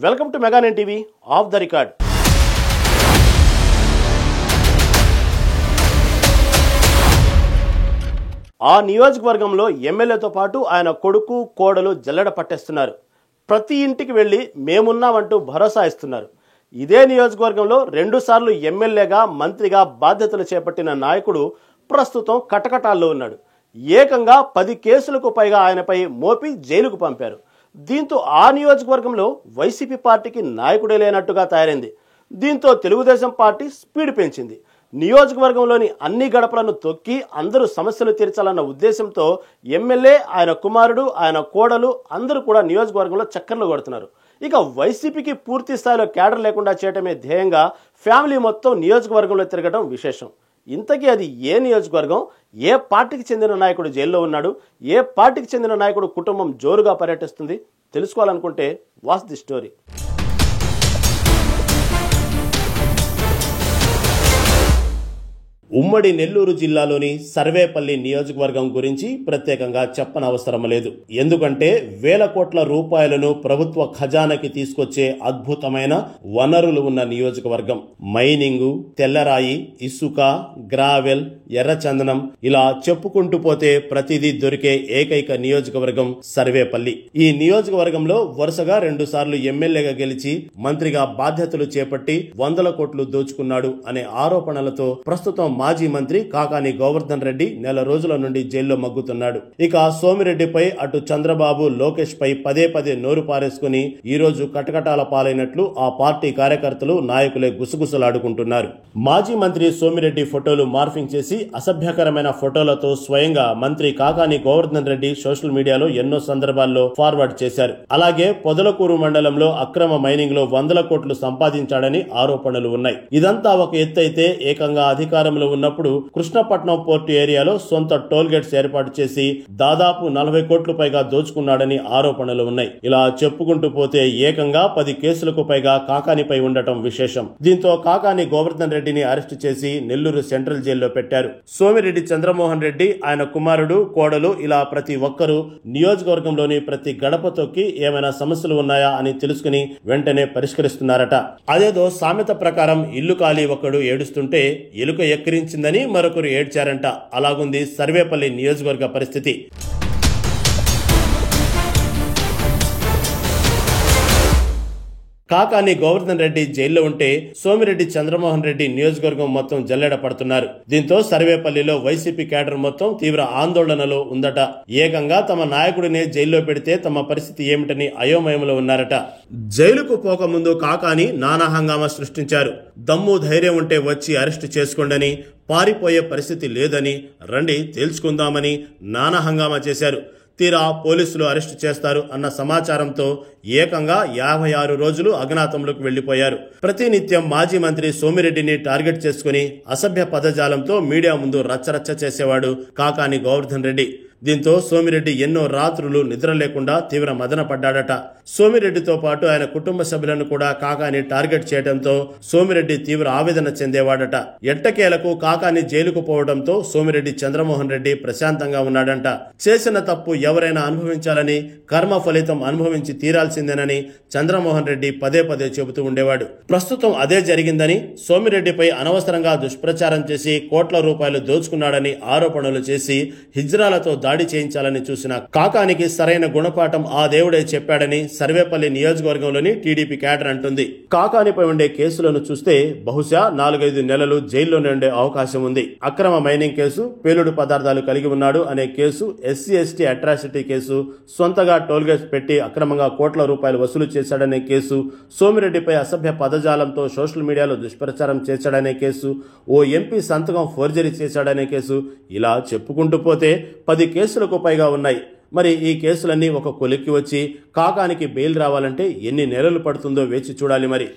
Welcome to mega nine TV off the record. ఆ నియోజకవర్గంలో ఎమ్మెల్యేతో పాటు ఆయన కొడుకు కోడలు జల్లెడ పట్టేస్తున్నారు. ప్రతి ఇంటికి వెళ్ళి మేమున్నామంటూ భరోసా ఇస్తున్నారు. ఇదే నియోజకవర్గంలో 2 సార్లు ఎమ్మెల్యేగా మంత్రిగా బాధ్యతలు చేపట్టిన నాయకుడు ప్రస్తుతం కటకటాల్లో ఉన్నాడు. ఏకంగా 10 కేసులకు పైగా ఆయనపై మోపి జైలుకు పంపారు. దీంతో ఆ నియోజకవర్గంలో వైసీపీ పార్టీకి నాయకుడే లేనట్టుగా తయారైంది. దీంతో తెలుగుదేశం పార్టీ స్పీడ్ పెంచింది. నియోజకవర్గంలోని అన్ని గడపలను తొక్కి అందరూ సమస్యలు తీర్చాలన్న ఉద్దేశంతో ఎమ్మెల్యే, ఆయన కుమారుడు, ఆయన కోడలు అందరూ కూడా నియోజకవర్గంలో చక్కర్లు కొడుతున్నారు. ఇక వైసీపీకి పూర్తి స్థాయిలో క్యాడర్ లేకుండా చేయటమే ధ్యేయంగా ఫ్యామిలీ మొత్తం నియోజకవర్గంలో తిరగడం విశేషం. ఇంతకీ అది ఏ నియోజకవర్గం, ఏ పార్టీకి చెందిన నాయకుడు జైల్లో ఉన్నాడు, ఏ పార్టీకి చెందిన నాయకుడు కుటుంబం జోరుగా పర్యటిస్తుంది తెలుసుకోవాలనుకుంటే వాచ్ ది స్టోరీ. ఉమ్మడి నెల్లూరు జిల్లాలోని సర్వేపల్లి నియోజకవర్గం గురించి ప్రత్యేకంగా చెప్పనవసరం లేదు. ఎందుకంటే వేల కోట్ల రూపాయలను ప్రభుత్వ ఖజానాకి తీసుకొచ్చే అద్భుతమైన వనరులు ఉన్న నియోజకవర్గం. మైనింగు, తెల్లరాయి, ఇసుక, గ్రావెల్, ఎర్రచందనం ఇలా చెప్పుకుంటూ పోతే ప్రతిదీ దొరికే ఏకైక నియోజకవర్గం సర్వేపల్లి. ఈ నియోజకవర్గంలో వరుసగా 2 సార్లు ఎమ్మెల్యేగా గెలిచి మంత్రిగా బాధ్యతలు చేపట్టి 100 కోట్లు దోచుకున్నాడు అనే ఆరోపణలతో ప్రస్తుతం మాజీ మంత్రి కాకాని గోవర్ధన్ రెడ్డి నెల రోజుల నుండి జైల్లో మగ్గుతున్నాడు. ఇక సోమిరెడ్డిపై అటు చంద్రబాబు, లోకేష్ పై పదే పదే నోరు పారేసుకుని ఈ రోజు కటకటాల పాలైనట్లు ఆ పార్టీ కార్యకర్తలు, నాయకులే గుసగుసలాడుకుంటున్నారు. మాజీ మంత్రి సోమిరెడ్డి ఫోటోలు మార్ఫింగ్ చేసి అసభ్యకరమైన ఫోటోలతో స్వయంగా మంత్రి కాకాని గోవర్ధన్ రెడ్డి సోషల్ మీడియాలో ఎన్నో సందర్భాల్లో ఫార్వర్డ్ చేశారు. అలాగే పొదలకూరు మండలంలో అక్రమ మైనింగ్ లో 100 కోట్లు సంపాదించాడని ఆరోపణలు ఉన్నాయి. ఇదంతా ఒక ఎత్తైతే ఏకంగా అధికారంలో ఉన్నప్పుడు కృష్ణపట్నం పోర్టు ఏరియాలో సొంత టోల్ గేట్స్ ఏర్పాటు చేసి దాదాపు 40 కోట్ల పైగా దోచుకున్నాడని ఆరోపణలు ఉన్నాయి. ఇలా చెప్పుకుంటూ పోతే ఏకంగా 10 కేసులకు పైగా కాకానిపై ఉండటం విశేషం. దీంతో కాకాని గోవర్ధన్ రెడ్డిని అరెస్టు చేసి నెల్లూరు సెంట్రల్ జైల్లో పెట్టారు. సోమిరెడ్డి చంద్రమోహన్ రెడ్డి, ఆయన కుమారుడు, కోడలు ఇలా ప్రతి ఒక్కరూ నియోజకవర్గంలోని ప్రతి గడప తొక్కి ఏమైనా సమస్యలు ఉన్నాయా అని తెలుసుకుని వెంటనే పరిష్కరిస్తున్నారట. అదేదో సామెత ప్రకారం ఇల్లు కాలి ఒకడు ఏడుస్తుంటే ఎలుక ఎక్కిరించిందని మరొకరు ఏడ్చారంట. అలాగుంది సర్వేపల్లి నియోజకవర్గ పరిస్థితి. కాకాని గోవర్ధన్ రెడ్డి జైల్లో ఉంటే సోమిరెడ్డి చంద్రమోహన్ రెడ్డి నియోజకవర్గం మొత్తం జల్లెడ పడుతున్నారు. దీంతో సర్వేపల్లిలో వైసీపీ క్యాడర్ మొత్తం తీవ్ర ఆందోళనలో ఉందట. ఏకంగా తమ నాయకుడినే జైల్లో పెడితే తమ పరిస్థితి ఏమిటని అయోమయంలో ఉన్నారట. జైలుకు పోకముందు కాకాని నానా హంగామా సృష్టించారు. దమ్ము ధైర్యం ఉంటే వచ్చి అరెస్టు చేసుకోండని, పారిపోయే పరిస్థితి లేదని, రండి తేల్చుకుందామని నానా హంగామా చేశారు. తీరా పోలీసులు అరెస్టు చేస్తారు అన్న సమాచారంతో ఏకంగా 56 రోజులు అజ్ఞాతంలోకి వెళ్లిపోయారు. ప్రతినిత్యం మాజీ మంత్రి సోమిరెడ్డిని టార్గెట్ చేసుకుని అసభ్య పదజాలంతో మీడియా ముందు రచ్చరచ్చ చేసేవాడు కాకాని గోవర్ధన్ రెడ్డి. దీంతో సోమిరెడ్డి ఎన్నో రాత్రులు నిద్ర లేకుండా తీవ్ర మదన పడ్డాడట. సోమిరెడ్డితో పాటు ఆయన కుటుంబ సభ్యులను కూడా కాకాని టార్గెట్ చేయడంతో సోమిరెడ్డి తీవ్ర ఆవేదన చెందేవాడట. ఎట్టకేలకు కాకాని జైలుకు పోవడంతో సోమిరెడ్డి చంద్రమోహన్ రెడ్డి ప్రశాంతంగా ఉన్నాడంట. చేసిన తప్పు ఎవరైనా అనుభవించాలని, కర్మ ఫలితం అనుభవించి తీరాల్సిందేనని చంద్రమోహన్ రెడ్డి పదే పదే చెబుతూ ఉండేవాడు. ప్రస్తుతం అదే జరిగిందని, సోమిరెడ్డిపై అనవసరంగా దుష్ప్రచారం చేసి కోట్ల రూపాయలు దోచుకున్నాడని ఆరోపణలు చేసి హిజ్రాలతో దాడి చేయించాలని చూసిన కాకానికి సరైన గుణపాఠం ఆ దేవుడే చెప్పాడని సర్వేపల్లి నియోజకవర్గంలోని టీడీపీ క్యాడర్ అంటుంది. కాకానిపై ఉండే కేసులను చూస్తే బహుశా 4-5 నెలలు జైల్లోనే ఉండే అవకాశం ఉంది. అక్రమ మైనింగ్ కేసు, పేలుడు పదార్థాలు కలిగి ఉన్నాడు అనే కేసు, SC/ST అట్రాసిటీ కేసు, సొంతగా టోల్గేట్స్ పెట్టి అక్రమంగా కోట్ల రూపాయలు వసూలు చేశాడనే కేసు, సోమిరెడ్డిపై అసభ్య పదజాలంతో సోషల్ మీడియాలో దుష్ప్రచారం చేశాడనే కేసు, ఓ ఎంపీ సంతకం ఫోర్జరీ చేశాడనే కేసు, ఇలా చెప్పుకుంటూ పోతే 10 కేసులకు పైగా ఉన్నాయి. మరి ఈ కేసులన్నీ ఒక కొలిక్కి వచ్చి కాకానికి బెయిల్ రావాలంటే ఎన్ని నెలలు పడుతుందో వేచి చూడాలి మరి.